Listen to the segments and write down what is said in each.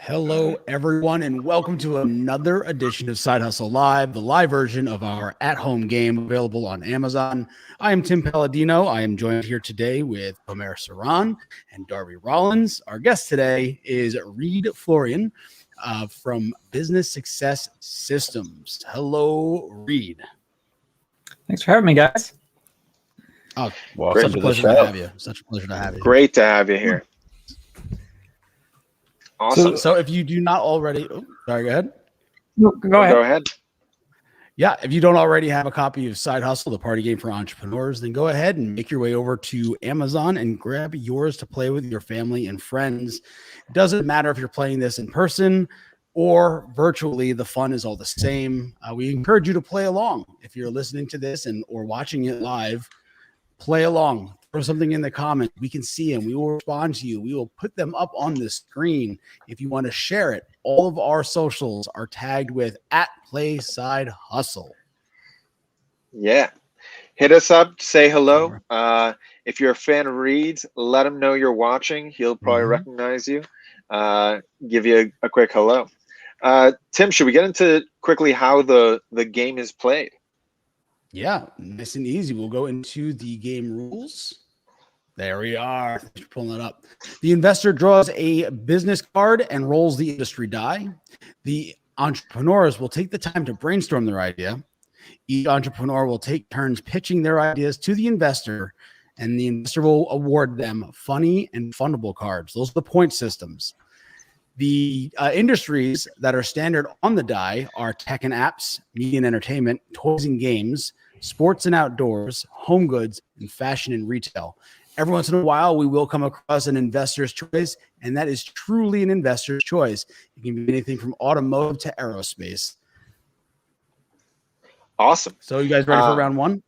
Hello, everyone, and welcome to another edition of Side Hustle Live, the live version of our at-home game available on Amazon. I am Tim Palladino. I am joined here today with Omer Saran and Darby Rollins. Our guest today is Reed Floren from Business Success Systems. Hello, Reed. Thanks for having me, guys. Oh, welcome such a pleasure to have you. Such a pleasure to have you. Great to have you here. Awesome. So if you do not already, sorry, go ahead. No, go ahead. Yeah, if you don't already have a copy of Side Hustle, the party game for entrepreneurs, then go ahead and make your way over to Amazon and grab yours to play with your family and friends. It doesn't matter if you're playing this in person or virtually, the fun is all the same. We encourage you to play along. If you're listening to this or watching it live, play along. Throw something in the comments. We can see them. We will respond to you. We will put them up on the screen. If you want to share it, all of our socials are tagged with @PlaySideHustle. Yeah. Hit us up. Say hello. If you're a fan of Reed's, let him know you're watching. He'll probably recognize you. Give you a quick hello. Tim, should we get into quickly how the game is played? Yeah, nice and easy. We'll go into the game rules. There we are. Thanks for pulling it up. The investor draws a business card and rolls the industry die. The entrepreneurs will take the time to brainstorm their idea. Each entrepreneur will take turns pitching their ideas to the investor, and the investor will award them funny and fundable cards. Those are the point systems. The industries that are standard on the die are tech and apps, media and entertainment, toys and games, sports and outdoors, home goods, and fashion and retail. Every once in a while, we will come across an investor's choice, and that is truly an investor's choice. It can be anything from automotive to aerospace. Awesome. So you guys ready for round one?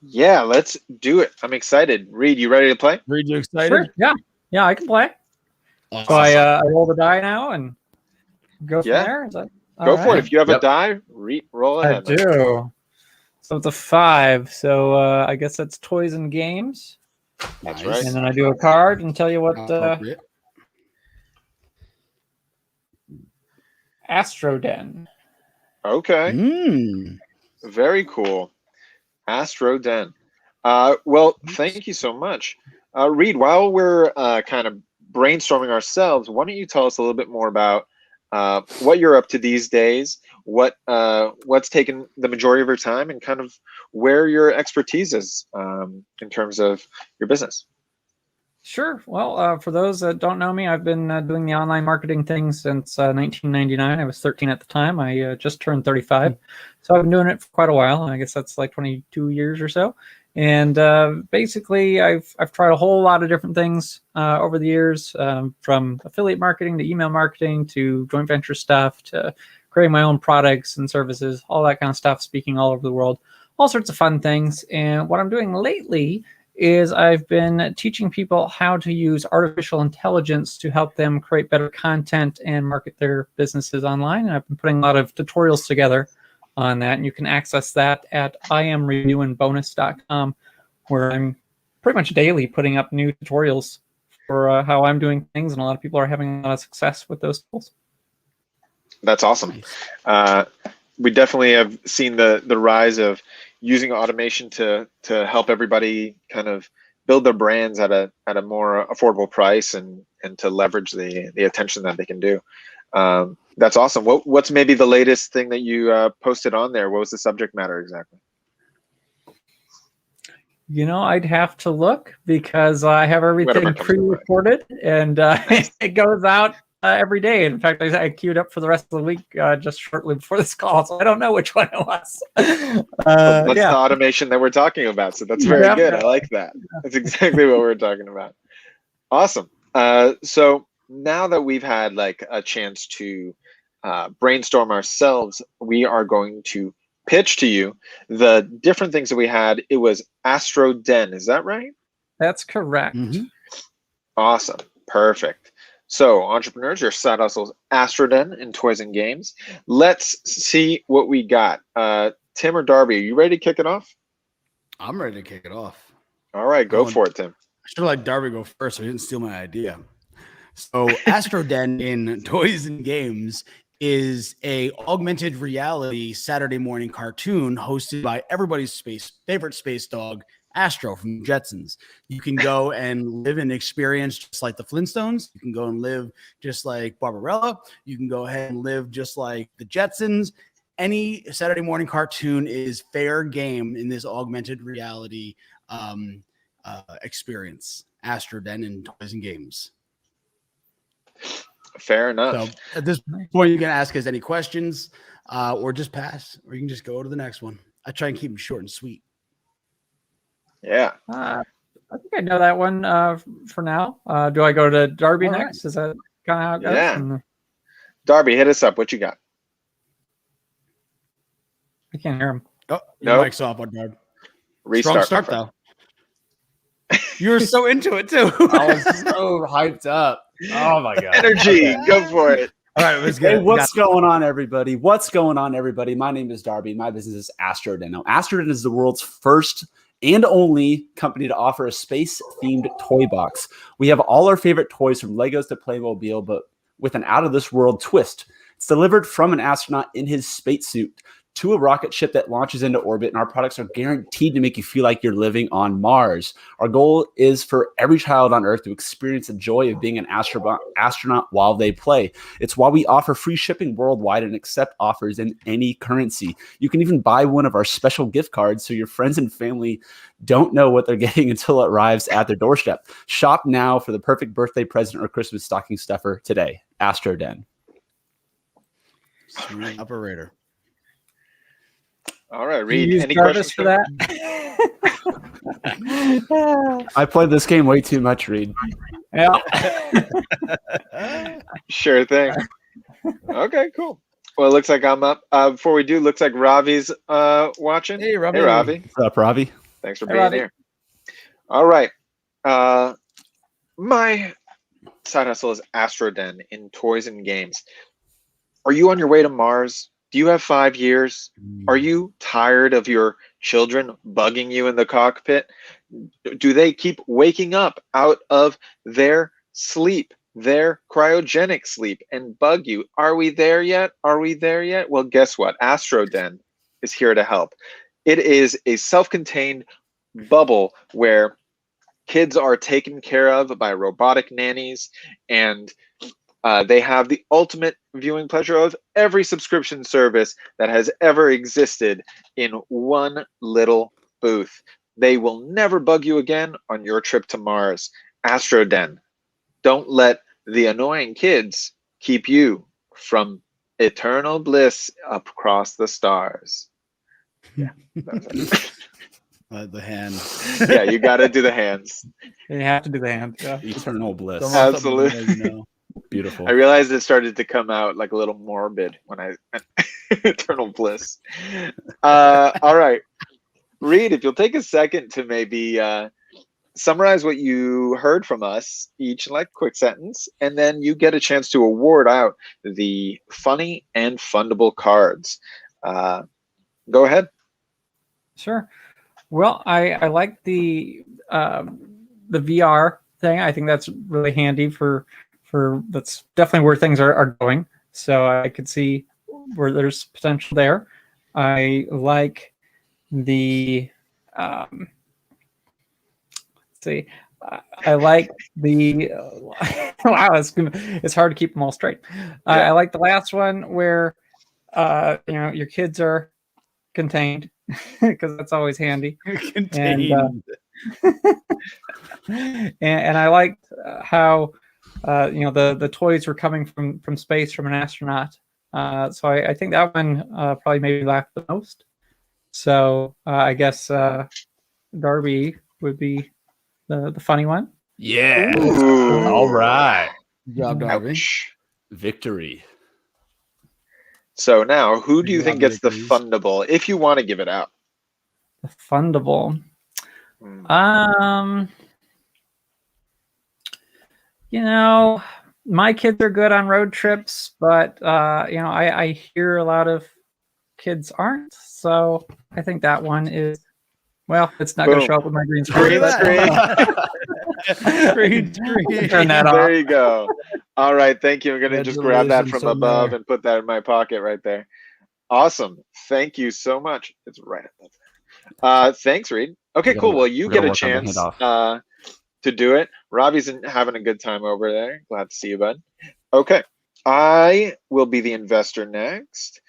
Yeah, let's do it. I'm excited. Reed, you ready to play? Reed, you excited? Sure. Yeah, I can play. Awesome. So I roll the die now and go from there. Is that go for it. If you have a die, roll ahead. I do. So it's a 5. So I guess that's toys and games. That's right. And then I do a card and tell you what Astroden. Okay. Very cool. Astroden. Well, thank you so much. Reed, while we're kind of brainstorming ourselves, why don't you tell us a little bit more about what you're up to these days, what's taken the majority of your time, and kind of where your expertise is in terms of your business. Sure. Well, for those that don't know me, I've been doing the online marketing thing since 1999. I was 13 at the time. I just turned 35. So I've been doing it for quite a while. I guess that's like 22 years or so. And basically, I've tried a whole lot of different things over the years, from affiliate marketing to email marketing to joint venture stuff to creating my own products and services, all that kind of stuff, speaking all over the world, all sorts of fun things. And what I'm doing lately is I've been teaching people how to use artificial intelligence to help them create better content and market their businesses online. And I've been putting a lot of tutorials together on that, and you can access that at iamreviewandbonus.com, where I'm pretty much daily putting up new tutorials for how I'm doing things, and a lot of people are having a lot of success with those tools. That's awesome. We definitely have seen the rise of using automation to help everybody kind of build their brands at a more affordable price and to leverage the attention that they can do. That's awesome. What's maybe the latest thing that you posted on there? What was the subject matter exactly? I'd have to look because I have everything pre-recorded, and it goes out every day. In fact, I queued up for the rest of the week just shortly before this call, so I don't know which one it was. That's the automation that we're talking about, so that's very good. I like that. That's exactly what we're talking about. Awesome. So now that we've had like a chance to brainstorm ourselves, we are going to pitch to you the different things that we had. It was Astroden, is that right? That's correct. Awesome. Perfect. So entrepreneurs, your side hustles, Astroden in toys and games. Let's see what we got. Tim or Darby, are you ready to kick it off? I'm ready to kick it off. All right, go for it, Tim. I should have let Darby go first so he didn't steal my idea. So Astro Den in Toys and Games is a augmented reality Saturday morning cartoon hosted by everybody's favorite space dog, Astro from Jetsons. You can go and live and experience just like the Flintstones. You can go and live just like Barbarella. You can go ahead and live just like the Jetsons. Any Saturday morning cartoon is fair game in this augmented reality experience. Astro Den in Toys and Games. Fair enough. So at this point, you can ask us any questions or just pass, or you can just go to the next one. I try and keep them short and sweet. Yeah. I think I know that one for now. Do I go to Darby next? Is that kind of how it goes? Yeah. Darby, hit us up. What you got? I can't hear him. Oh, your mic's off on Darby. Restart. Strong start, though. You were so into it, too. I was so hyped up. Oh, my God. Energy. Go for it. All right, let's go. Hey, what's going on, everybody? What's going on, everybody? My name is Darby. My business is AstroDen. Now, AstroDen is the world's first and only company to offer a space-themed toy box. We have all our favorite toys from Legos to Playmobil, but with an out-of-this-world twist. It's delivered from an astronaut in his spacesuit to a rocket ship that launches into orbit, and our products are guaranteed to make you feel like you're living on Mars. Our goal is for every child on Earth to experience the joy of being an astronaut while they play. It's why we offer free shipping worldwide and accept offers in any currency. You can even buy one of our special gift cards so your friends and family don't know what they're getting until it arrives at their doorstep. Shop now for the perfect birthday present or Christmas stocking stuffer today. AstroDen. Sweet operator. All right, Reed. Any Jarvis questions for that? I played this game way too much, Reed. Yeah. Sure thing. Okay, cool. Well, it looks like I'm up. Before we do, looks like Ravi's watching. Hey, Ravi. Hey, Ravi. What's up, Ravi? Thanks for Hey, being Ravi. here. All right. My side hustle is AstroDen in Toys and Games. Are you on your way to Mars? Do you have 5 years? Are you tired of your children bugging you in the cockpit? Do they keep waking up out of their sleep, their cryogenic sleep, and bug you? Are we there yet? Are we there yet? Well, guess what? AstroDen is here to help. It is a self-contained bubble where kids are taken care of by robotic nannies, and they have the ultimate viewing pleasure of every subscription service that has ever existed in one little booth. They will never bug you again on your trip to Mars. AstroDen, don't let the annoying kids keep you from eternal bliss up across the stars. Yeah. The hand. Yeah, you got to do the hands. You have to do the hand. Yeah. Eternal bliss. Absolutely. Beautiful. I realized it started to come out like a little morbid when I eternal bliss. All right, Reed, if you'll take a second to maybe summarize what you heard from us, each like quick sentence, and then you get a chance to award out the funny and fundable cards. Go ahead. Sure. Well, I like the VR thing. I think that's really handy for that's definitely where things are going. So I could see where there's potential there. I like the let's see. I like the wow. It's hard to keep them all straight. I like the last one where your kids are contained because that's always handy. Contained. And I liked how the toys were coming from space from an astronaut. So I think that one probably made me laugh the most. So I guess Darby would be the funny one. Yeah. Ooh. All right. Good job, Darby. Ouch. Victory. So now, who do you Good think job, gets the victories. fundable, if you want to give it out? The fundable. My kids are good on road trips, but I hear a lot of kids aren't. So I think that one is, well, it's not going to Boom. show up with my green screen. Green But, screen. Green screen. Turn that There off. you go. All right, thank you. I'm gonna just grab that from Congratulations on above there. and put that in my pocket right there. Awesome. Thank you so much. It's right above there. Thanks, Reed. Okay, We're cool. gonna- Well, you we're get gonna a work on the chance handoff. to do it. Robbie's having a good time over there. Glad to see you, bud. Okay, I will be the investor next.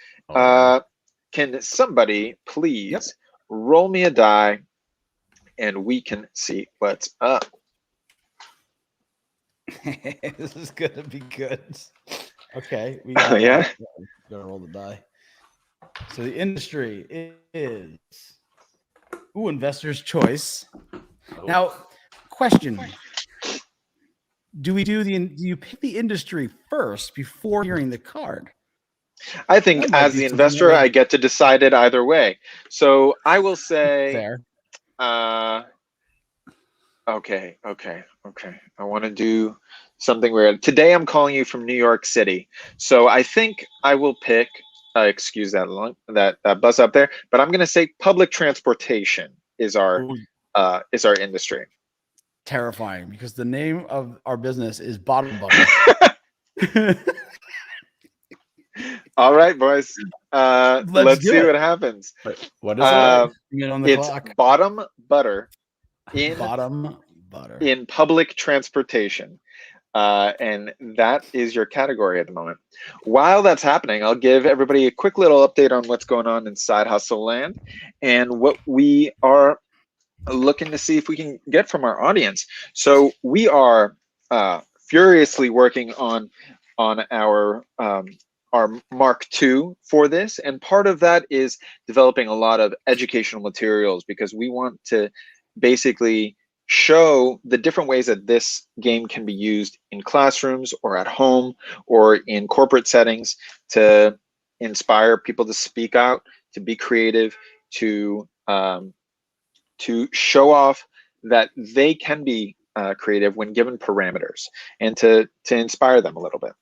Can somebody please roll me a die, and we can see what's up. This is gonna be good. Okay, we Yeah. Gotta roll the die. So the industry is investor's choice. Now, question: do you pick the industry first before hearing the card? I think That might as be the something that investor, I get to decide it either way. So I will say, Fair. Okay. I want to do something weird. Today I'm calling you from New York City. So I think I will pick, excuse that that buzz up there, but I'm going to say public transportation is our industry. Terrifying, because the name of our business is Bottom Butter. All right, boys. Let's do see it. what happens. Wait, what is it? Get on the It's clock. bottom butter in Bottom butter. in public transportation. And that is your category at the moment. While that's happening, I'll give everybody a quick little update on what's going on in Side Hustle land and what we are looking to see if we can get from our audience. So we are furiously working on our Mark II for this, and part of that is developing a lot of educational materials, because we want to basically show the different ways that this game can be used in classrooms or at home or in corporate settings to inspire people to speak out, to be creative, to show off that they can be creative when given parameters, and to inspire them a little bit.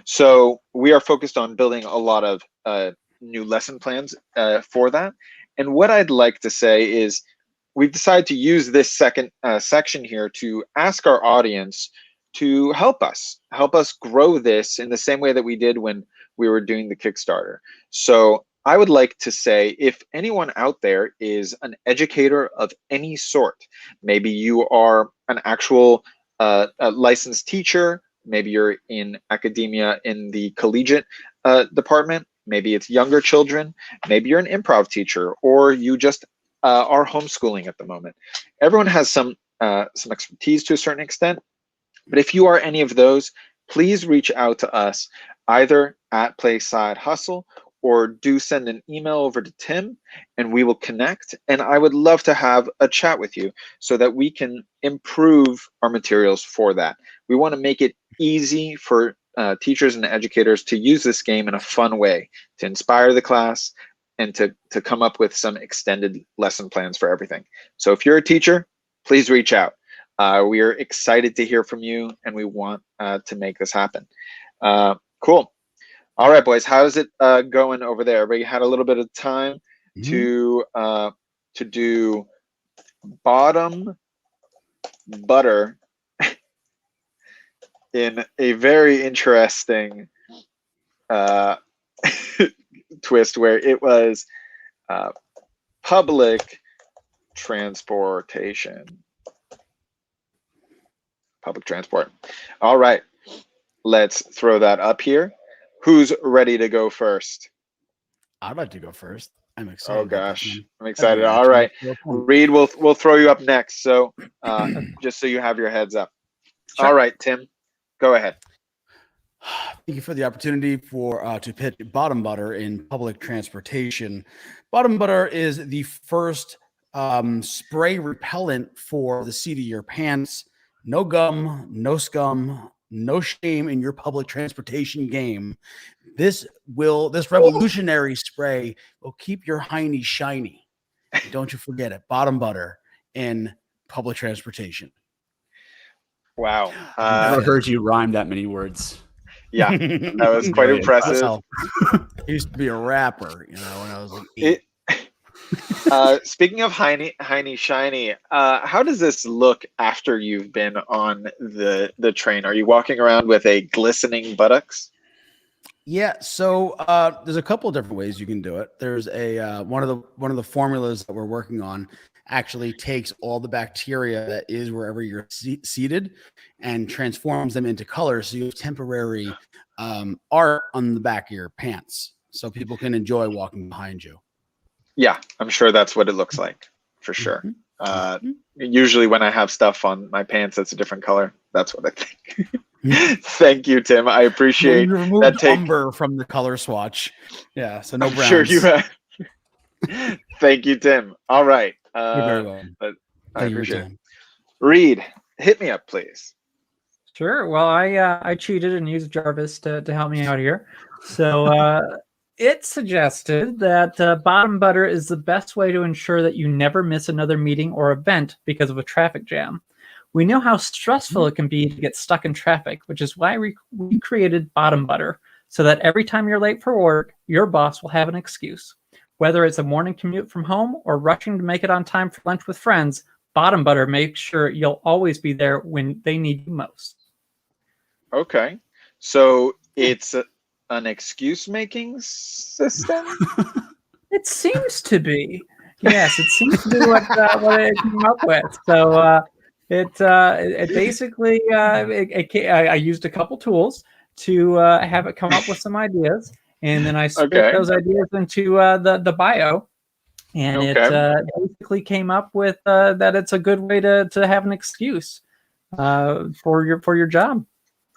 So we are focused on building a lot of new lesson plans for that. And what I'd like to say is we've decided to use this second section here to ask our audience to help us grow this in the same way that we did when we were doing the Kickstarter. So I would like to say, if anyone out there is an educator of any sort, maybe you are an actual a licensed teacher, maybe you're in academia in the collegiate department, maybe it's younger children, maybe you're an improv teacher, or you just are homeschooling at the moment. Everyone has some expertise to a certain extent, but if you are any of those, please reach out to us either at Play Side Hustle, or do send an email over to Tim and we will connect. And I would love to have a chat with you so that we can improve our materials for that. We want to make it easy for teachers and educators to use this game in a fun way, to inspire the class, and to come up with some extended lesson plans for everything. So if you're a teacher, please reach out. We are excited to hear from you, and we want to make this happen. Cool. All right, boys, how's it going over there? Everybody had a little bit of time to do bottom butter in a very interesting twist, where it was public transportation. Public transport. All right, let's throw that up here. Who's ready to go first? I'd like to go first. I'm excited. Oh gosh, I'm That'd excited. be All right, real fun. Reed, we'll throw you up next. So just so you have your heads up. Sure. All right, Tim, go ahead. Thank you for the opportunity to pitch Bottom Butter in public transportation. Bottom Butter is the first spray repellent for the seat of your pants. No gum, no scum, no shame in your public transportation game. This revolutionary spray will keep your hiney shiny. Don't you forget it. Bottom Butter in public transportation. Wow. I've never heard you rhyme that many words. Yeah, that was quite Really impressive. I used to be a rapper, when I was like 8. Speaking of Heiny Shiny, how does this look after you've been on the train? Are you walking around with a glistening buttocks? Yeah, so there's a couple of different ways you can do it. There's a one of the formulas that we're working on actually takes all the bacteria that is wherever you're seated and transforms them into colors. So you have temporary art on the back of your pants, so people can enjoy walking behind you. Yeah, I'm sure that's what it looks like for sure. Usually when I have stuff on my pants that's a different color, that's what I think. Thank you, Tim. I appreciate that take. Umber from the color swatch. Yeah, so no browns. Sure you have. Thank you, Tim. All right. You're very welcome. I appreciate it. Reed, hit me up, please. Sure. Well, I cheated and used Jarvis to help me out here. So it suggested that bottom butter is the best way to ensure that you never miss another meeting or event because of a traffic jam. We know how stressful it can be to get stuck in traffic, which is why we created bottom butter, so that every time you're late for work, your boss will have an excuse. Whether it's a morning commute from home or rushing to make it on time for lunch with friends, bottom butter makes sure you'll always be there when they need you most. Okay. So it's an excuse-making system? It seems to be. Yes, it seems to be what it came up with. So it basically, I used a couple tools to have it come up with some ideas. And then I split those ideas into the bio. And it basically came up with that it's a good way to have an excuse for your job.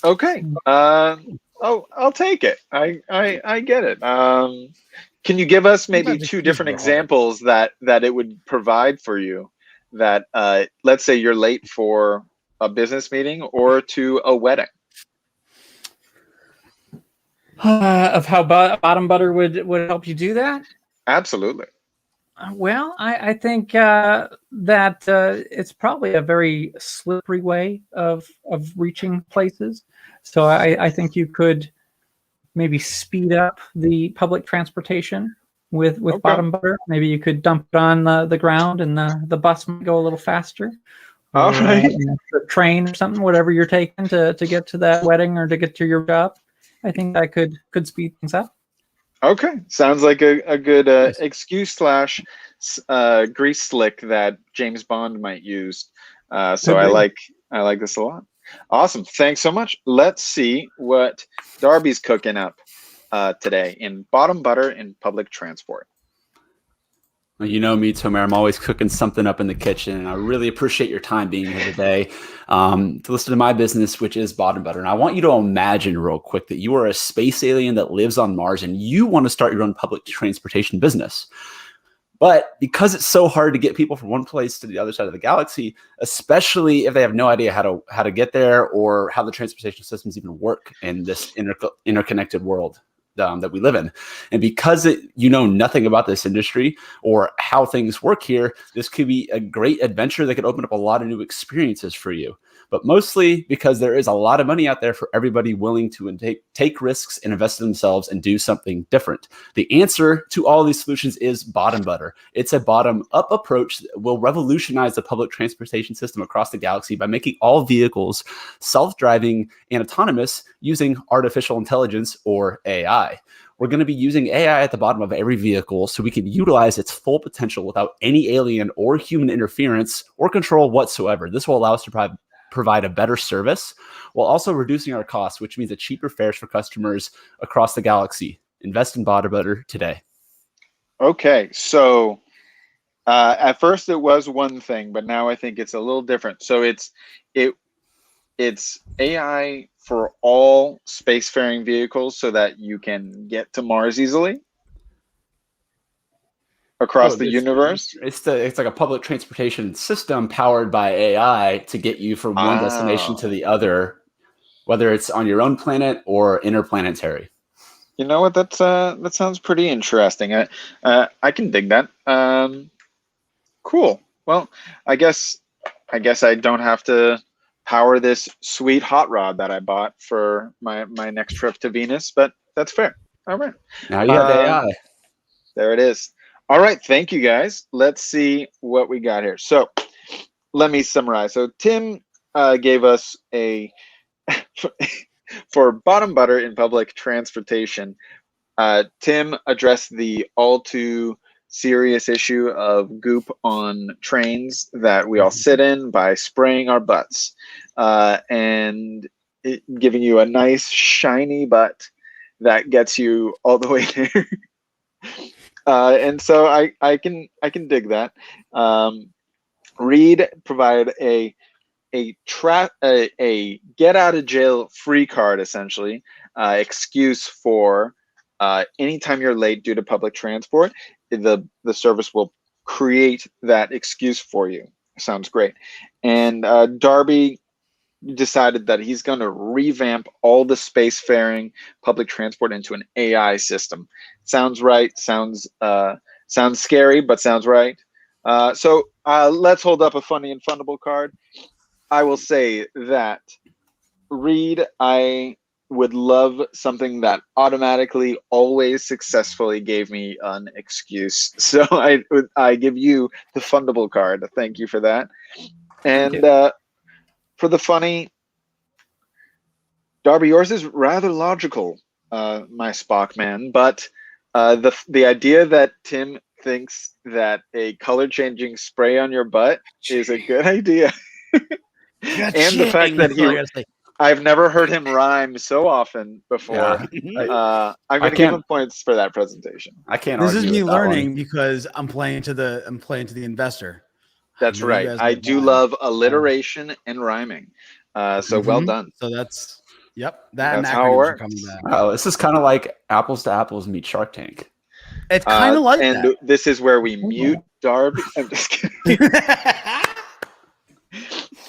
Okay. I'll take it. I get it. Can you give us maybe two different examples that it would provide for you? That let's say you're late for a business meeting or to a wedding. Of how bottom butter would help you do that? Absolutely. Well, I think that it's probably a very slippery way of reaching places. So I think you could maybe speed up the public transportation with bottom butter. Maybe you could dump it on the ground and the bus might go a little faster. All right. The train or something, whatever you're taking to get to that wedding or to get to your job. I think that could speed things up. Okay, sounds like a good excuse / grease slick that James Bond might use. So I like this a lot. Awesome, thanks so much. Let's see what Darby's cooking up today in bottom butter in public transport. You know me, Tomer. I'm always cooking something up in the kitchen, and I really appreciate your time being here today to listen to my business, which is bottom butter. And I want you to imagine real quick that you are a space alien that lives on Mars, and you want to start your own public transportation business. But because it's so hard to get people from one place to the other side of the galaxy, especially if they have no idea how to get there or how the transportation systems even work in this interconnected world that we live in. And because you know nothing about this industry or how things work here, this could be a great adventure that could open up a lot of new experiences for you. But mostly because there is a lot of money out there for everybody willing to take risks and invest in themselves and do something different. The answer to all these solutions is bottom butter. It's a bottom-up approach that will revolutionize the public transportation system across the galaxy by making all vehicles self-driving and autonomous using artificial intelligence or AI. We're going to be using AI at the bottom of every vehicle so we can utilize its full potential without any alien or human interference or control whatsoever. This will allow us to provide a better service while also reducing our costs, which means a cheaper fares for customers across the galaxy. Invest in bottom butter today. Okay, so at first it was one thing, but now I think it's a little different. So it's AI for all spacefaring vehicles so that you can get to Mars easily across the universe. It's like a public transportation system powered by AI to get you from one destination to the other, whether it's on your own planet or interplanetary. You know what? That sounds pretty interesting. I can dig that. Cool. Well, I guess I don't have to power this sweet hot rod that I bought for my next trip to Venus, but that's fair. All right. Now you have AI. There it is. All right, thank you guys. Let's see what we got here. So let me summarize. So Tim gave us a for bottom butter in public transportation. Tim addressed the all too serious issue of goop on trains that we all sit in by spraying our butts and giving you a nice shiny butt that gets you all the way there. And so I can dig that. Reed provided a get out of jail free card, essentially, excuse for anytime you're late due to public transport, the service will create that excuse for you. Sounds great. And Darby decided that he's going to revamp all the spacefaring public transport into an AI system. Sounds right. Sounds scary, but sounds right. So let's hold up a funny and fundable card. I will say that, Reed, I would love something that automatically always successfully gave me an excuse. So I give you the fundable card. Thank you for that. And for the funny, Darby, yours is rather logical, my Spock man. But the idea that Tim thinks that a color changing spray on your butt is a good idea. And the fact that I've never heard him rhyme so often before. Yeah. I'm going to give him points for that presentation. I can't. This is argue me with that learning one. because I'm playing to the investor. That's right. I do love alliteration and rhyming. So well done. So that's that. That's and how it acronyms are works. coming back. Oh, this is kind of like apples to apples meet Shark Tank. It's kind of like and that. this is where we mute Darby. I'm just kidding.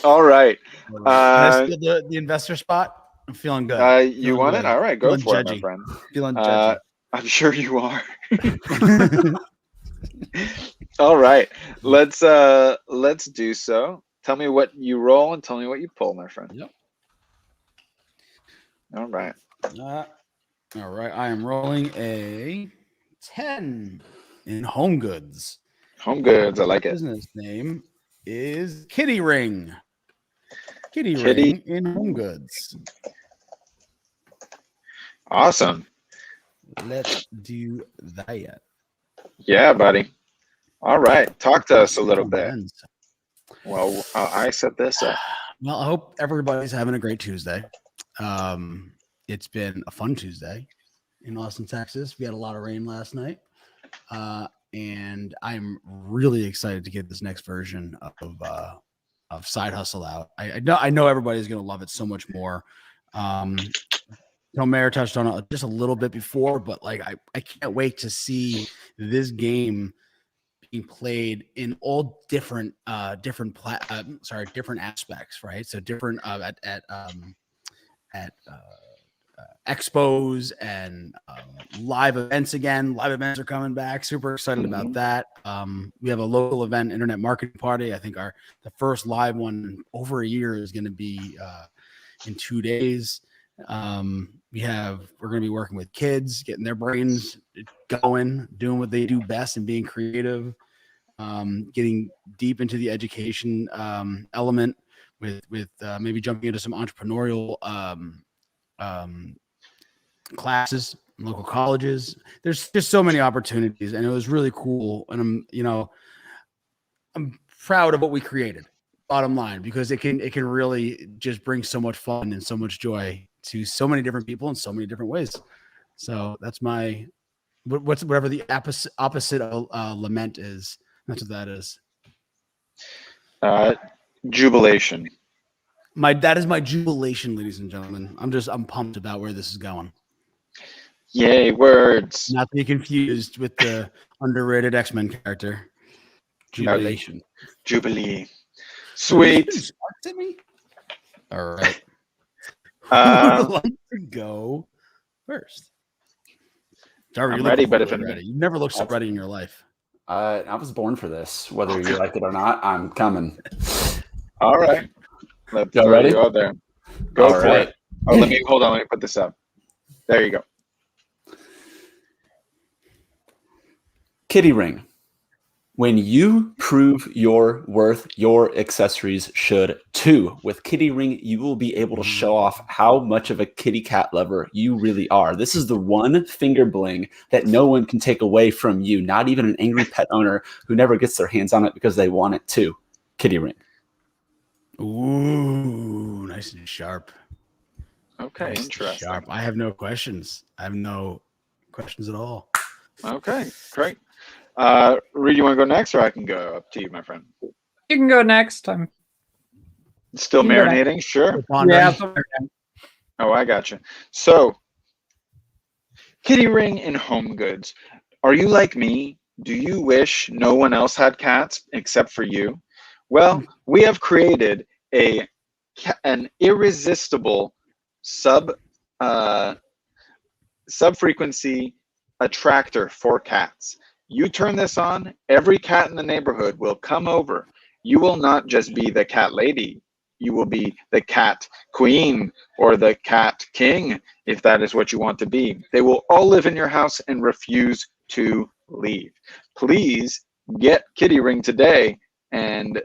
All right. The investor spot. I'm feeling good. You want it? All right, go for it, my friend. Feeling judgy. I'm sure you are. All right, let's do so. Tell me what you roll and tell me what you pull, my friend. Yep. All right. All right. I am rolling a 10 in Home Goods. Home Goods. I like it. Business name is Kitty Ring. Kitty Ring in Home Goods. Awesome. Let's do that. Yeah, buddy. All right. Talk to us a little bit. Well, I set this up. Well, I hope everybody's having a great Tuesday. It's been a fun Tuesday in Austin, Texas. We had a lot of rain last night. And I'm really excited to get this next version of Side Hustle out. I know everybody's going to love it so much more. Tomer touched on it just a little bit before, but like I can't wait to see this game being played in all different aspects, right? So different at expos and live events again. Live events are coming back. Super excited about that. We have a local event, internet marketing party. I think the first live one in over a year is going to be in 2 days. We're going to be working with kids, getting their brains going, doing what they do best and being creative, getting deep into the education element with maybe jumping into some entrepreneurial classes, local colleges. There's just so many opportunities, and it was really cool. And I'm proud of what we created, bottom line, because it can really just bring so much fun and so much joy to so many different people in so many different ways. So that's whatever the opposite of lament is. That's what that is. Jubilation. That is my jubilation, ladies and gentlemen. I'm pumped about where this is going. Yay, words. Not to be confused with the underrated X-Men character. Jubilation. Jubilee. Sweet. All right. Who would like to go first? Darby, I'm ready, but if I'm ready. You've never looked so ready in your life. I was born for this. Whether you like it or not, I'm coming. All right. Let's you ready? Go there. Go All for right. it. Oh, hold on. Let me put this up. There you go. Kitty Ring. When you prove your worth, your accessories should too. With Kitty Ring, you will be able to show off how much of a kitty cat lover you really are. This is the one finger bling that no one can take away from you, not even an angry pet owner who never gets their hands on it because they want it too. Kitty Ring. Ooh, nice and sharp. Okay, Nice and interesting. sharp. I have no questions. I have no questions at all. Okay, great. Reed, you want to go next, or I can go? Up to you, my friend. You can go next. I'm Still You can go marinating? Sure. yeah. Oh, I gotcha. So, Kitty Ring and Home Goods. Are you like me? Do you wish no one else had cats except for you? Well, we have created an irresistible sub-frequency attractor for cats. You turn this on, every cat in the neighborhood will come over. You will not just be the cat lady. You will be the cat queen or the cat king, if that is what you want to be. They will all live in your house and refuse to leave. Please get Kitty Ring today and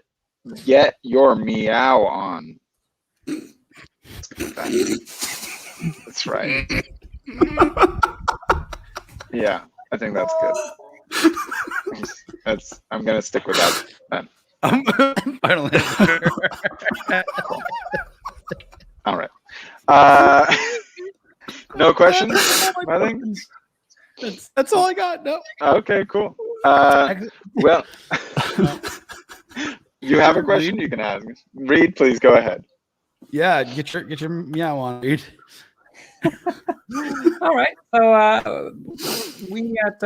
get your meow on. That's right. Yeah, I think that's good. I'm gonna stick with that. Finally. All right. No questions, I think. That's all I got. No. Okay, cool. Well, you have a question you can ask. Reed, please go ahead. Yeah, get your meow on, Reed. All right. So we at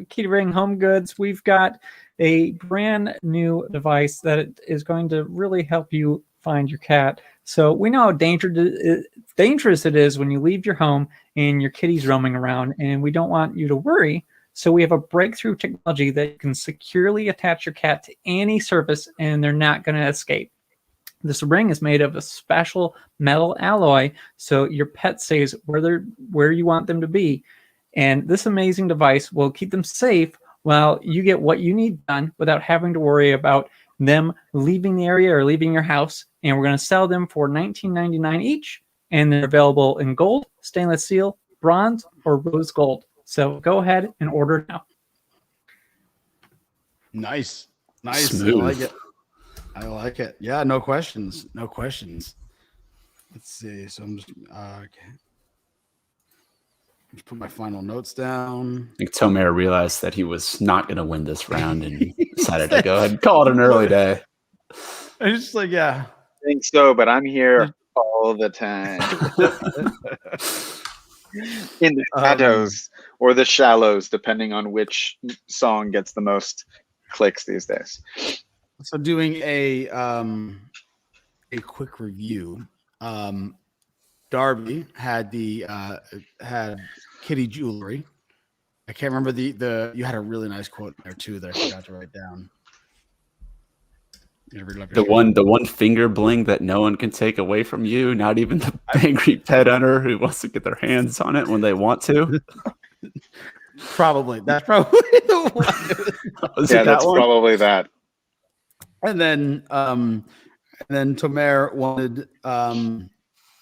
Kitty Ring Home Goods, we've got a brand new device that is going to really help you find your cat. So we know how dangerous it is when you leave your home and your kitty's roaming around, and we don't want you to worry. So we have a breakthrough technology that can securely attach your cat to any surface, and they're not going to escape. This ring is made of a special metal alloy, so your pet stays where you want them to be. And this amazing device will keep them safe while you get what you need done without having to worry about them leaving the area or leaving your house. And we're going to sell them for $19.99 each, and they're available in gold, stainless steel, bronze, or rose gold. So go ahead and order now. Nice. Smooth. I like it. I like it. Yeah, no questions. No questions. Let's see. So I'm just okay. Just put my final notes down. I think Tomer realized that he was not going to win this round and decided to go ahead and call it an early day. I just like, yeah. I think so, but I'm here all the time. In the shadows or the shallows, depending on which song gets the most clicks these days. So doing a quick review. Darby had had kitty jewelry. I can't remember the you had a really nice quote there too that I forgot to write down. The one finger bling that no one can take away from you, not even the angry pet owner who wants to get their hands on it when they want to. Probably. That's probably the one. Yeah, that's probably that. And then Tomer wanted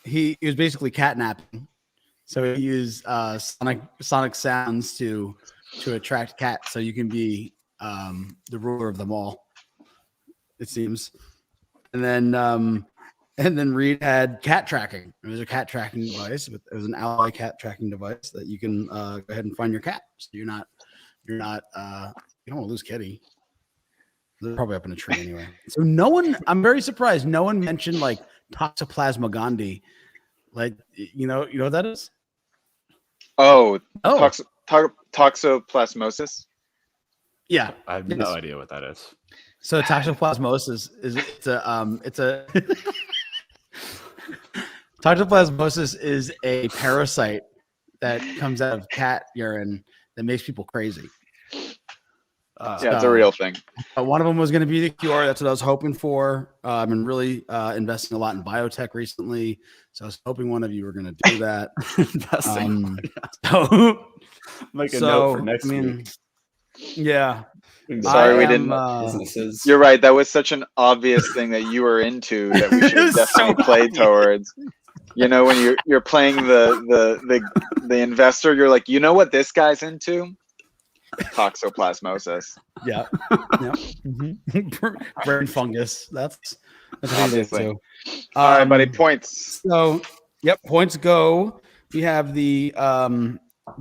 he was basically catnapping. So he used sonic sounds to attract cats so you can be the ruler of them all, it seems. And then Reed had cat tracking. It was a cat tracking device. It was an alloy cat tracking device that you can go ahead and find your cat. So you don't want to lose Kitty. They're probably up in a tree anyway. So I'm very surprised no one mentioned like Toxoplasma gondii. Like, you know what that is? Toxoplasmosis. Yeah, I have no idea what that is. So toxoplasmosis toxoplasmosis is a parasite that comes out of cat urine that makes people crazy. It's a real thing. One of them was going to be the cure. That's what I was hoping for. I've been really investing a lot in biotech recently, so I was hoping one of you were going to do that. Make a note for next week. Yeah. Sorry, we I am, didn't. Businesses. You're right. That was such an obvious thing that you were into that we should have So definitely played obvious. towards. You know, when you're playing the investor, you're like, you know what this guy's into? Toxoplasmosis. Yeah. Yeah. Brain fungus. That's what he's Obviously. into. All right, buddy. Points. So, yep, points go. We have the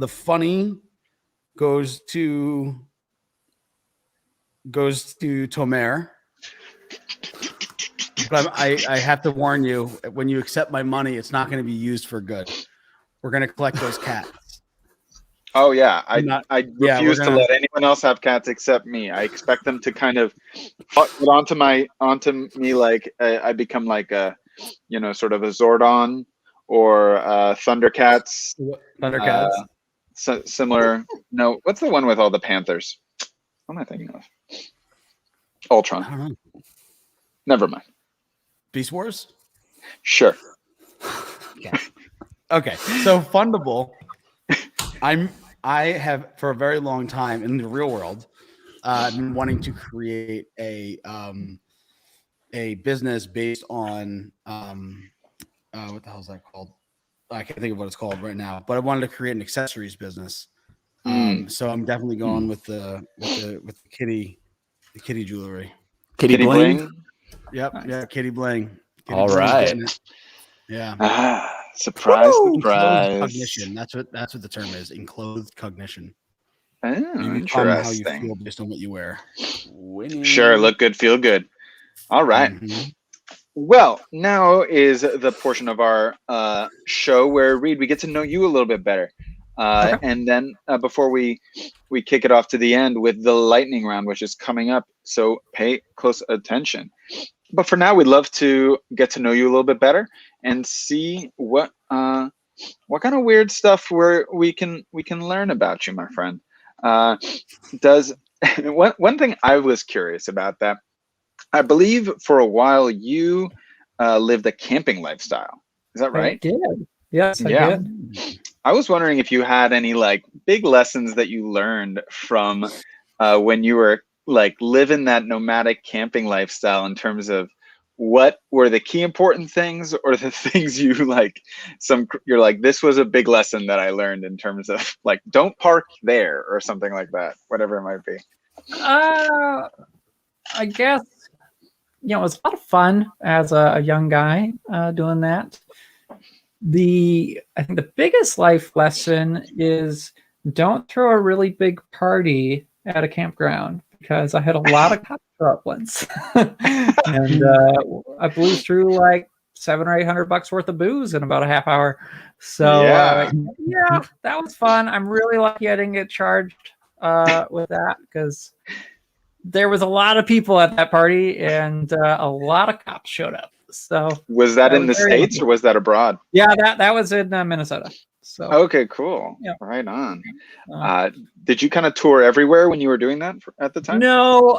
funny goes to Tomer. But I have to warn you, when you accept my money, it's not going to be used for good. We're going to collect those cats. Oh yeah, I yeah, refuse to let anyone else have cats except me. I expect them to kind of get onto me like I become like a, you know, sort of a Zordon or Thundercats. Thundercats. Similar. No, what's the one with all the Panthers? What am I thinking of? Ultron. I don't know. Never mind. Beast Wars? Sure. Okay. So Fundable. I have for a very long time in the real world been wanting to create a business based on what the hell is that called? I can't think of what it's called right now, but I wanted to create an accessories business. So I'm definitely going with the kitty jewelry. Kitty bling. Yep. Nice. Yeah. Kitty bling. Kitty All Bling's right. getting it. Yeah. Surprise, Enclosed surprise. cognition. That's what the term is. Enclosed cognition. Oh, You become how you interesting. feel based on what you wear. Winning. Sure, look good, feel good. All right. Mhm. Well, now is the portion of our show where, Reed, we get to know you a little bit better. Okay. And then before we kick it off to the end with the lightning round, which is coming up. So pay close attention. But for now, we'd love to get to know you a little bit better and see what kind of weird stuff we can learn about you, my friend. Does one thing I was curious about, that I believe for a while you lived a camping lifestyle. Is that right? I did. Yes, I Yeah. did. I was wondering if you had any like big lessons that you learned from when you were like living that nomadic camping lifestyle, in terms of what were the key important things, or the things you like, you're like, this was a big lesson that I learned in terms of like, don't park there or something like that, whatever it might be. I guess, it was a lot of fun as a young guy doing that. I think the biggest life lesson is don't throw a really big party at a campground, because I had a lot of cops show up once, and I blew through like $700 or $800 worth of booze in about a half hour. So Yeah. yeah, that was fun. I'm really lucky I didn't get charged with that, because there was a lot of people at that party, and a lot of cops showed up. So Was that in the was very States lucky. or was that abroad? Yeah, that was in Minnesota. So Okay, cool. Yeah. Right on. Uh, Did you kind of tour everywhere when you were doing that at the time? no,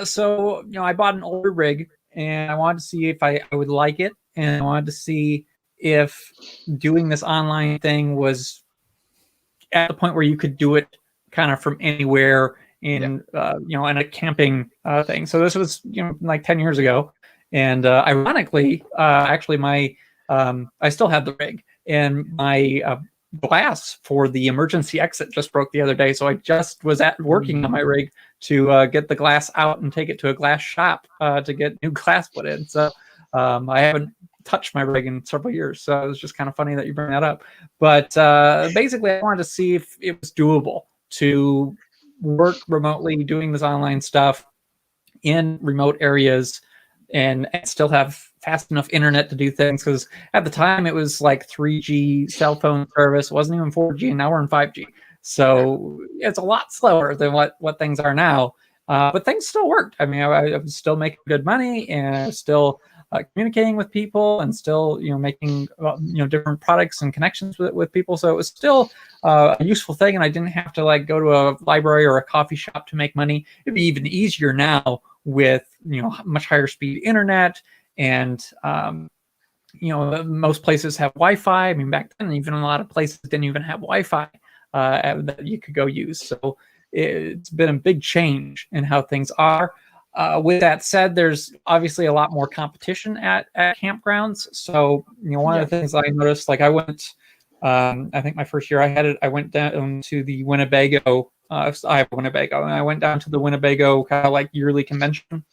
so I bought an older rig, and I wanted to see if I would like it, and I wanted to see if doing this online thing was at the point where you could do it kind of from anywhere in in a camping thing. So this was like 10 years ago, and ironically, actually my I still have the rig, and my glass for the emergency exit just broke the other day. So I just was working on my rig to get the glass out and take it to a glass shop to get new glass put in. So I haven't touched my rig in several years. So it was just kind of funny that you bring that up. But basically, I wanted to see if it was doable to work remotely doing this online stuff in remote areas and still have fast enough internet to do things, because at the time it was like 3G cell phone service. It wasn't even 4G, and now we're in 5G. So it's a lot slower than what things are now, but things still worked. I mean, I was still making good money, and I was still communicating with people, and still making different products and connections with people. So it was still a useful thing, and I didn't have to like go to a library or a coffee shop to make money. It'd be even easier now with much higher speed internet, and most places have Wi-Fi. I mean, back then, even a lot of places didn't even have Wi-Fi that you could go use. So it's been a big change in how things are. With that said, there's obviously a lot more competition at campgrounds. So, one of the things I noticed, like I went, I think my first year I went down to the Winnebago, I have Winnebago, and I went down to the Winnebago kind of like yearly convention,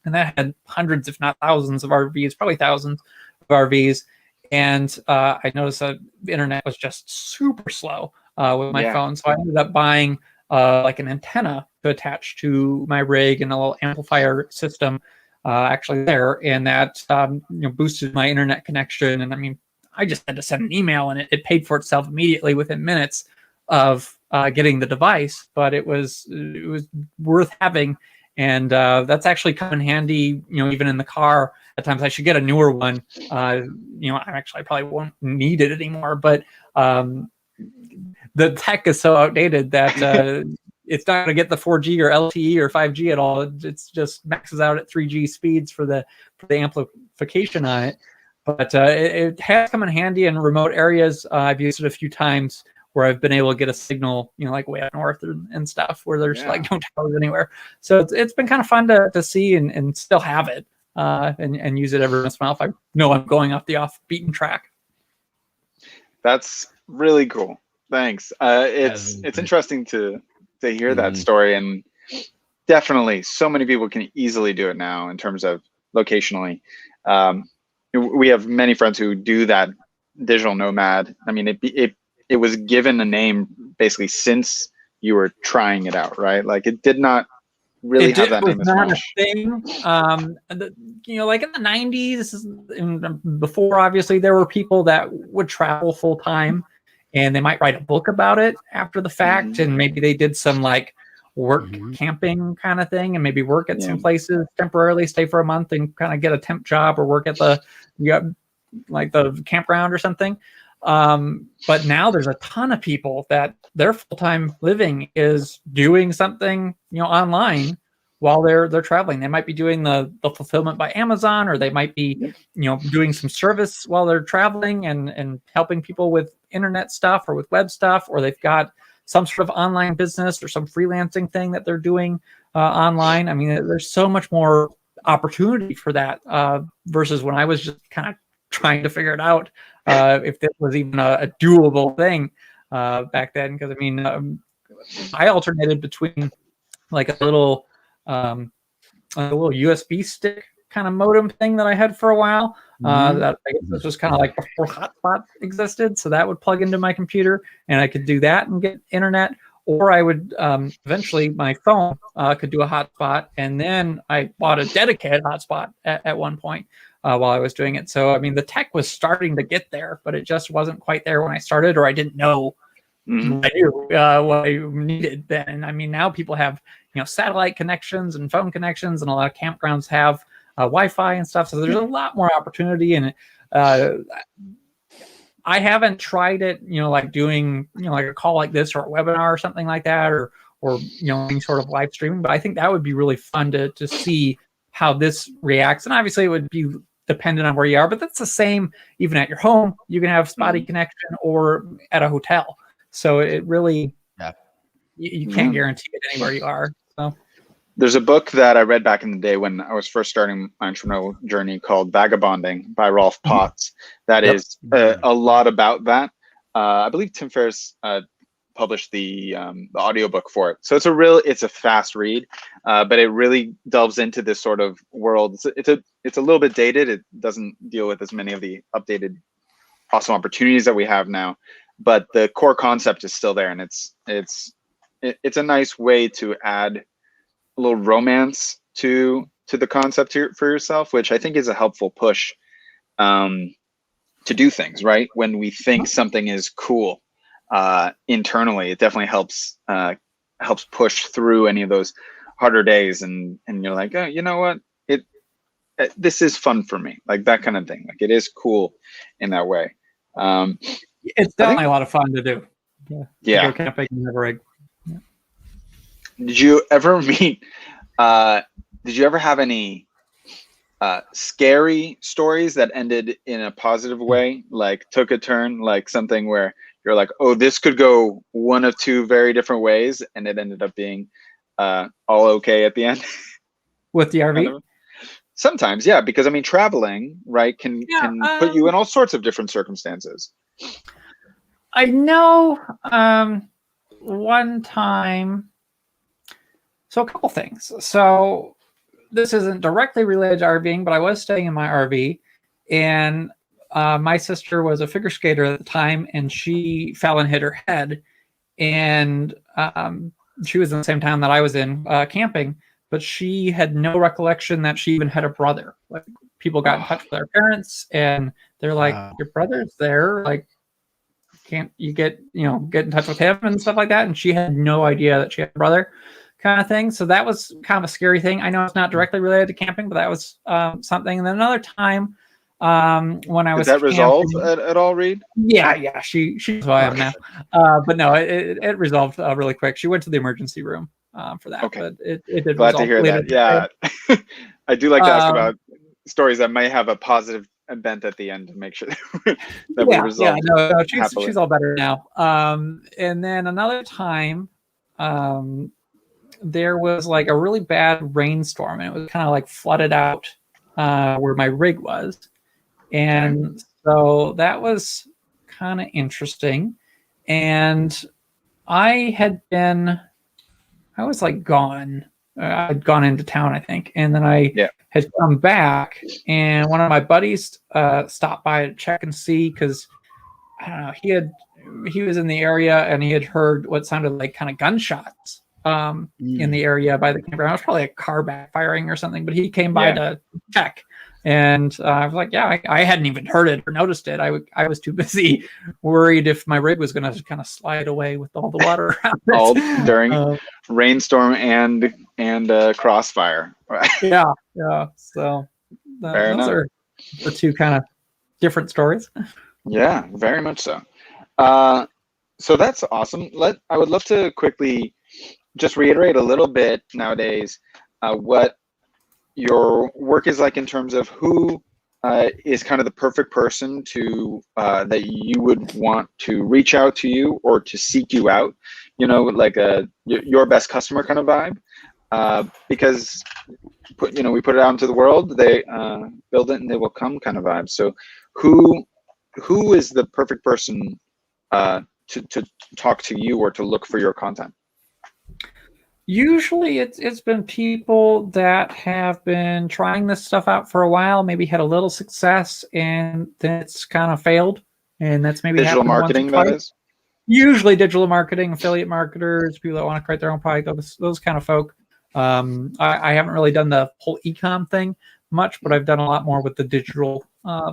and that had hundreds, if not thousands of RVs, probably thousands of RVs. And I noticed that the internet was just super slow with my phone. So I ended up buying like an antenna to attach to my rig and a little amplifier system actually there. And that boosted my internet connection. And I mean, I just had to send an email and it paid for itself immediately within minutes of getting the device. But it was worth having. And that's actually come in handy, even in the car. At times I should get a newer one. I probably won't need it anymore, but the tech is so outdated that it's not going to get the 4G or LTE or 5G at all. It's just maxes out at 3G speeds for the amplification on it. But it has come in handy in remote areas. I've used it a few times where I've been able to get a signal, like way up north and stuff where there's like no towers anywhere. So it's been kind of fun to see and still have it and use it every once in a while if I know I'm going off the off-beaten track. That's really cool. Thanks. It's interesting to hear that story, and definitely so many people can easily do it now in terms of locationally. We have many friends who do that digital nomad. I mean, it was given a name basically since you were trying it out, right? Like it did not really have that name as much. Thing. Like in the 90s and before, obviously there were people that would travel full time and they might write a book about it after the fact. And maybe they did some like work camping kind of thing and maybe work at some places temporarily, stay for a month and kind of get a temp job or work at the campground or something. But now there's a ton of people that their full-time living is doing something, online while they're traveling. They might be doing the fulfillment by Amazon, or they might be, doing some service while they're traveling and helping people with internet stuff or with web stuff, or they've got some sort of online business or some freelancing thing that they're doing online. I mean, there's so much more opportunity for that versus when I was just kind of trying to figure it out if this was even a doable thing back then. Because I mean, I alternated between like a little USB stick kind of modem thing that I had for a while. That I guess this was kind of like before hotspot existed, so that would plug into my computer, and I could do that and get internet. Or I would eventually my phone could do a hotspot, and then I bought a dedicated hotspot at one point while I was doing it. So I mean, the tech was starting to get there, but it just wasn't quite there when I started, or I didn't know what I needed then. And I mean, now people have satellite connections and phone connections, and a lot of campgrounds have Wi-Fi and stuff. So there's a lot more opportunity, and I haven't tried it, like doing, like a call like this or a webinar or something like that, or any sort of live streaming. But I think that would be really fun to see how this reacts. And obviously it would be dependent on where you are, but that's the same even at your home. You can have spotty connection or at a hotel. So it really, you can't guarantee it anywhere you are. So there's a book that I read back in the day when I was first starting my entrepreneurial journey called Vagabonding by Rolf Potts. That is a lot about that. I believe Tim Ferriss published the audiobook for it. So it's a fast read, but it really delves into this sort of world. It's a little bit dated. It doesn't deal with as many of the updated awesome opportunities that we have now, but the core concept is still there, and it's a nice way to add a little romance to the concept for yourself, which I think is a helpful push to do things, right? When we think something is cool internally, it definitely helps push through any of those harder days, and you're like, oh, you know what, this is fun for me, like that kind of thing. Like it is cool in that way. It's definitely a lot of fun to do. Yeah. Go camping and have a rig. Did you ever meet? Did you ever have any scary stories that ended in a positive way, like took a turn, like something where you're like, oh, this could go one of two very different ways, and it ended up being all okay at the end? With the RV? Kind of. Sometimes, yeah, because I mean, traveling, right, can put you in all sorts of different circumstances. I know one time, so a couple things. So this isn't directly related to RVing, but I was staying in my RV, and my sister was a figure skater at the time, and she fell and hit her head, and she was in the same town that I was in camping, but she had no recollection that she even had a brother. Like, people got in touch with their parents, and they're like, your brother's there, like, can't you get in touch with him and stuff like that? And she had no idea that she had a brother, kind of thing. So that was kind of a scary thing. I know it's not directly related to camping, but that was something. And then another time when I was Did that resolve camping, at all, Reed? Yeah, she's who I am now. But no, it resolved really quick. She went to the emergency room for that. Okay. But it did. Glad to hear that. Yeah. I do like to ask about stories that may have a positive event at the end to make sure that we resolve. Yeah, no, she's all better now. And then another time, there was like a really bad rainstorm, and it was kind of like flooded out where my rig was. And so that was kind of interesting. And I was like gone. I'd gone into town, I think. And then I had come back, and one of my buddies stopped by to check and see, because I don't know, he was in the area, and he had heard what sounded like kind of gunshots in the area by the campground. It was probably a car backfiring or something, but he came by to check. And I was like, I hadn't even heard it or noticed it. I was too busy worried if my rig was going to kind of slide away with all the water around it. All during rainstorm and crossfire. Yeah. So those are the two kind of different stories. Yeah, very much so. So that's awesome. I would love to quickly just reiterate a little bit nowadays what your work is like in terms of who is kind of the perfect person to that you would want to reach out to you or to seek you out, like your best customer kind of vibe, because we put it out into the world, they build it and they will come kind of vibe. So who is the perfect person to talk to you or to look for your content? Usually it's been people that have been trying this stuff out for a while, maybe had a little success, and then it's kind of failed. And that's maybe digital marketing, that is? Usually digital marketing, affiliate marketers, people that want to create their own product, those kind of folk. I haven't really done the whole e-com thing much, but I've done a lot more with the digital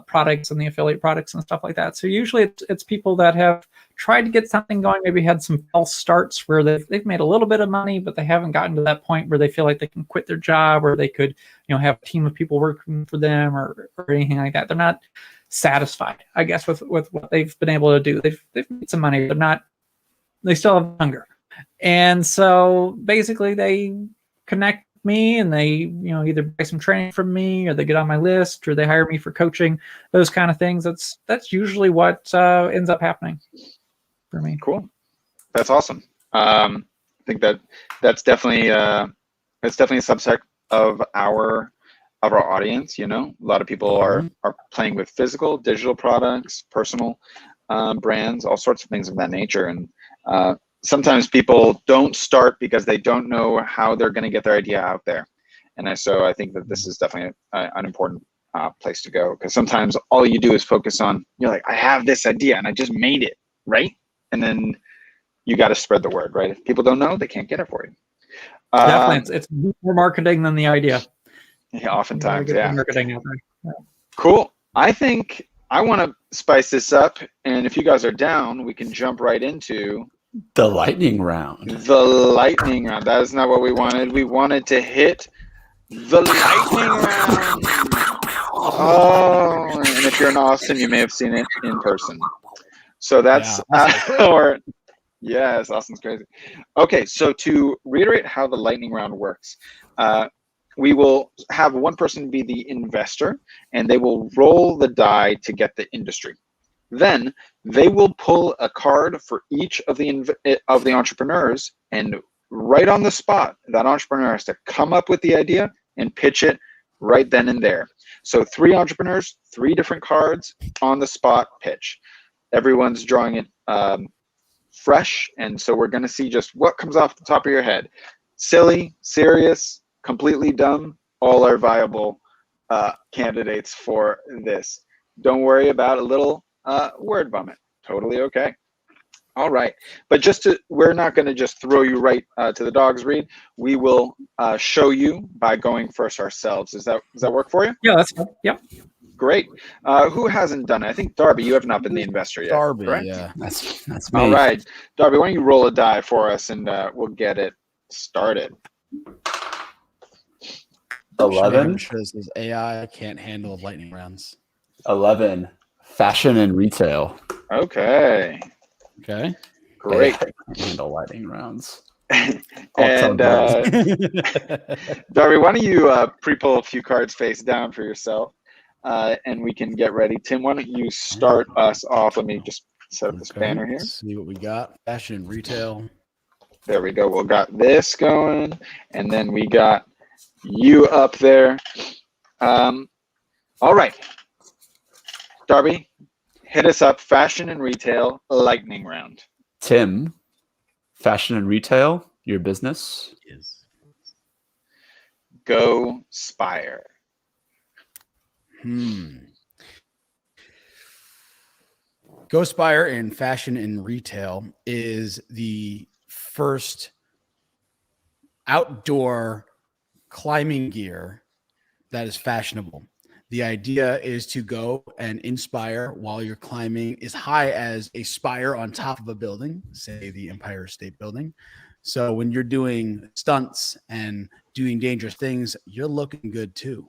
products and the affiliate products and stuff like that. So usually it's people that have tried to get something going, maybe had some false starts where they've made a little bit of money, but they haven't gotten to that point where they feel like they can quit their job, or they could, have a team of people working for them or anything like that. They're not satisfied, I guess, with what they've been able to do. They've made some money, but they still have hunger. And so basically they connect with me, and they, either buy some training from me, or they get on my list, or they hire me for coaching, those kind of things. That's usually what ends up happening for me. Cool. That's awesome. I think that's definitely a subset of our audience. A lot of people are playing with physical, digital products, personal brands, all sorts of things of that nature. And sometimes people don't start because they don't know how they're going to get their idea out there. And so I think that this is definitely an important place to go, because sometimes all you do is focus on, you're like, I have this idea and I just made it, right? And then you got to spread the word, right? If people don't know, they can't get it for you. Definitely, it's more marketing than the idea. Yeah, oftentimes, yeah. Marketing out there. Yeah. Cool. I think I want to spice this up, and if you guys are down, we can jump right into the lightning round. The lightning round. That is not what we wanted. We wanted to hit the lightning round. Oh, and if you're in Austin, you may have seen it in person. So that's yes, Austin's crazy. Okay, so to reiterate how the lightning round works, we will have one person be the investor, and they will roll the die to get the industry. Then they will pull a card for each of the entrepreneurs, and right on the spot, that entrepreneur has to come up with the idea and pitch it right then and there. So 3 entrepreneurs, 3 different cards on the spot pitch. Everyone's drawing it fresh, and so we're going to see just what comes off the top of your head. Silly, serious, completely dumb, all are viable candidates for this. Don't worry about a little word vomit. Totally okay. All right, but we're not going to just throw you right to the dogs, Reed. We will show you by going first ourselves. Does that work for you? Yeah, that's fine. Yep. Great. Who hasn't done it? I think Darby, you have not been the investor yet. Darby, correct? yeah. That's me. All right, Darby, why don't you roll a die for us, and we'll get it started. 11. Says AI can't handle lightning rounds. 11. Fashion and retail. Okay. Okay. Great. AI can't handle lightning rounds. And Darby, why don't you pre-pull a few cards face down for yourself, and we can get ready. Tim, why don't you start us off? Let me just set up this banner here. Let's see what we got. Fashion and retail. There we go. We got this going, and then we got you up there. All right, Darby, hit us up. Fashion and retail lightning round. Tim, fashion and retail, your business. Is Go Spire. Go Spire in fashion and retail is the first outdoor climbing gear that is fashionable. The idea is to go and inspire while you're climbing as high as a spire on top of a building, say the Empire State Building. So when you're doing stunts and doing dangerous things, you're looking good too.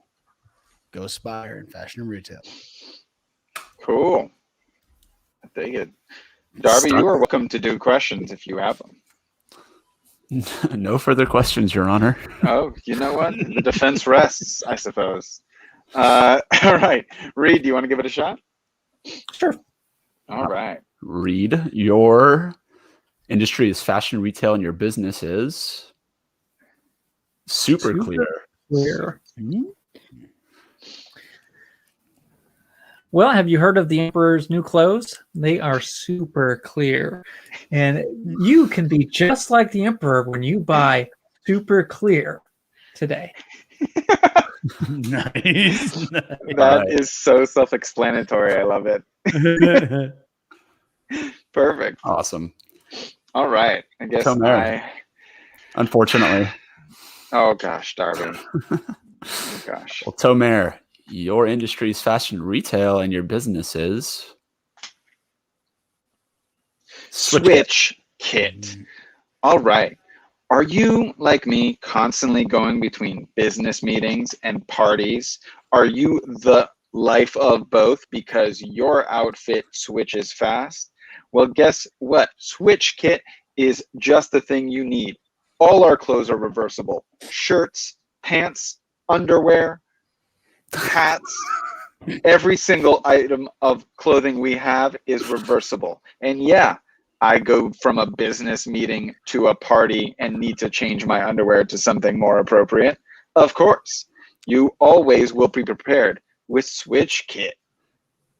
Go Spire in fashion and retail. Cool. I dig it. Darby, you are welcome to do questions if you have them. No further questions, Your Honor. Oh, you know what? The defense rests, I suppose. All right. Reed, do you want to give it a shot? Sure. All right. Reed, your industry is fashion retail and your business is super clear. Clear. Well, have you heard of the Emperor's new clothes? They are super clear. And you can be just like the Emperor when you buy super clear today. Nice. That is so self-explanatory. I love it. Perfect. Awesome. All right. I guess Unfortunately. Oh, gosh, Darby. Oh, gosh. Well, Tomer, your industry is fashion retail and your business is Switch Kit. All right. Are you, like me, constantly going between business meetings and parties? Are you the life of both because your outfit switches fast? Well, guess what? Switch Kit is just the thing you need. All our clothes are reversible. Shirts, pants, underwear, hats. Every single item of clothing we have is reversible. And yeah, I go from a business meeting to a party and need to change my underwear to something more appropriate. Of course, you always will be prepared with Switch Kit.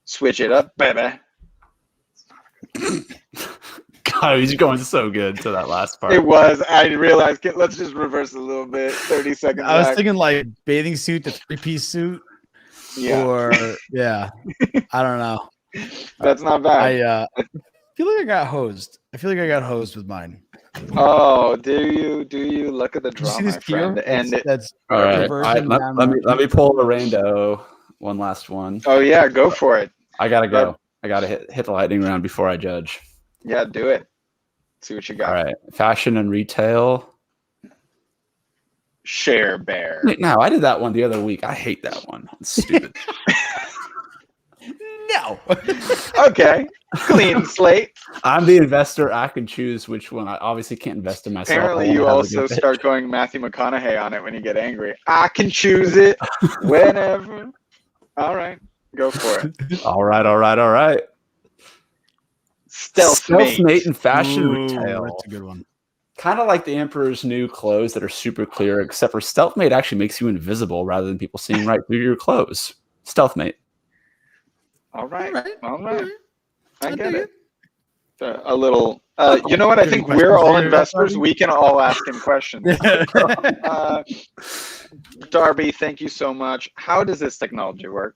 Switch it up, baby. God, he's going so good to that last part. It was. I realized, let's just reverse a little bit. 30 seconds I was back. thinking like bathing suit to 3-piece suit. Yeah. Or yeah. I don't know. That's not bad. I feel like I got hosed. I feel like I got hosed with mine. Oh, do you? Look at the Did you draw, see my this friend. here? And That's All right. reversion Let down me pull a rando. One last one. oh yeah, go for it. I gotta go. I gotta hit the lightning round before I judge. Yeah, do it. See what you got. All right. Fashion and retail. Share Bear. No, I did that one the other week. I hate that one. It's stupid. No. Okay, clean slate. I'm the investor. I can choose which one. I obviously can't invest in myself. Apparently, you also start going Matthew McConaughey on it when you get angry. I can choose it whenever. All right, go for it. All right. Stealth mate. mate and fashion Ooh, retail. that's a good one. Kind of like the Emperor's new clothes that are super clear, except for Stealth Mate actually makes you invisible rather than people seeing right through your clothes. Stealth Mate. All right. All right. I get dig it. A little. You know what? I think Questions we're all here, investors. Darby? We can all ask him questions. Darby, thank you so much. How does this technology work?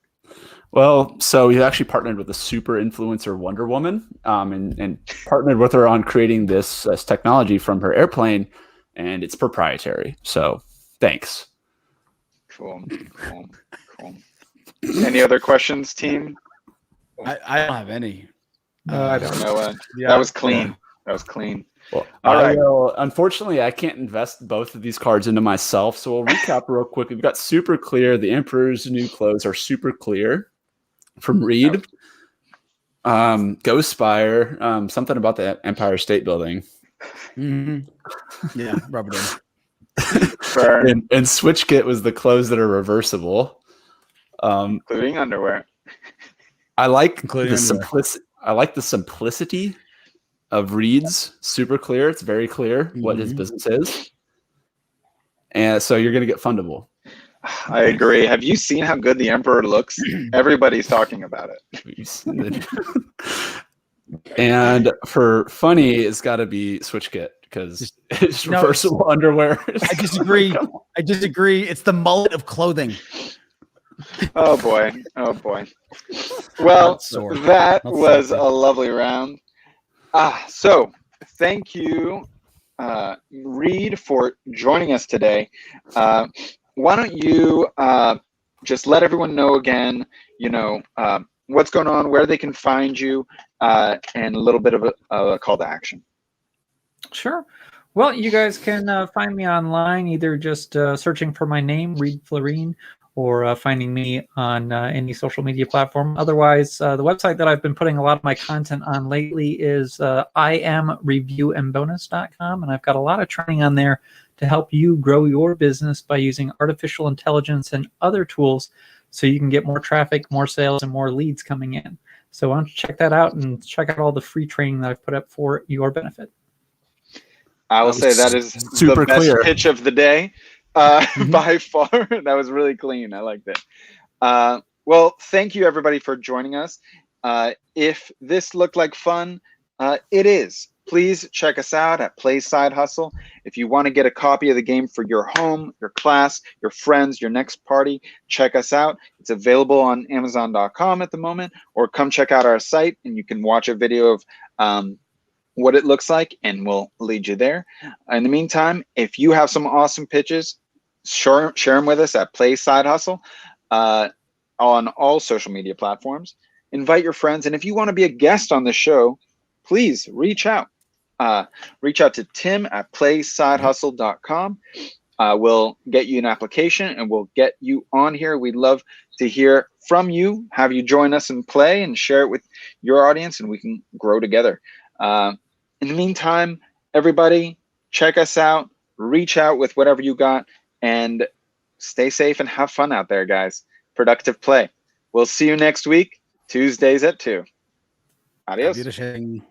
Well, so we actually partnered with a super influencer Wonder Woman and partnered with her on creating this technology from her airplane, and it's proprietary. So thanks. Cool. Any other questions, team? I don't have any. I don't know. That was clean. Well, All right. Unfortunately, I can't invest both of these cards into myself. So we'll recap real quick. We've got Super Clear. The Emperor's new clothes are Super Clear from Reed. Ghost Spire. Something about the Empire State Building. Mm-hmm. Yeah, rub it in. And Switch Kit was the clothes that are reversible. Including underwear. I like Including the underwear. simplicity. I like the simplicity of Reed's Super Clear. It's very clear what his business is, and so you're going to get fundable. I agree. Have you seen how good the Emperor looks? Everybody's talking about it. And for funny, it's got to be Switch Kit because it's reversible underwear. I disagree. It's the mullet of clothing. Oh boy. Well, that was a lovely round. So thank you, Reed, for joining us today. Why don't you just let everyone know again, what's going on, where they can find you, and a little bit of a call to action. Sure. Well, you guys can find me online, either just searching for my name, Reed Floren, or finding me on any social media platform. Otherwise, the website that I've been putting a lot of my content on lately is imreviewandbonus.com, and I've got a lot of training on there to help you grow your business by using artificial intelligence and other tools so you can get more traffic, more sales, and more leads coming in. So why don't you check that out and check out all the free training that I've put up for your benefit. I will say that is super the best clear pitch of the day. By far. That was really clean. I liked it. Well, thank you everybody for joining us. If this looked like fun, it is. Please check us out at Play Side Hustle. If you want to get a copy of the game for your home, your class, your friends, your next party, check us out. It's available on Amazon.com at the moment, or come check out our site and you can watch a video of what it looks like, and we'll lead you there. In the meantime, if you have some awesome pitches, share them with us at Play Side Hustle on all social media platforms. Invite your friends, and if you want to be a guest on the show, please reach out. Reach out to Tim at playsidehustle.com. We'll get you an application and we'll get you on here. We'd love to hear from you, have you join us and play and share it with your audience, and we can grow together. In the meantime, everybody, check us out, reach out with whatever you got, and stay safe and have fun out there, guys. Productive play. We'll see you next week, Tuesdays at 2. Adios. Auf Wiedersehen.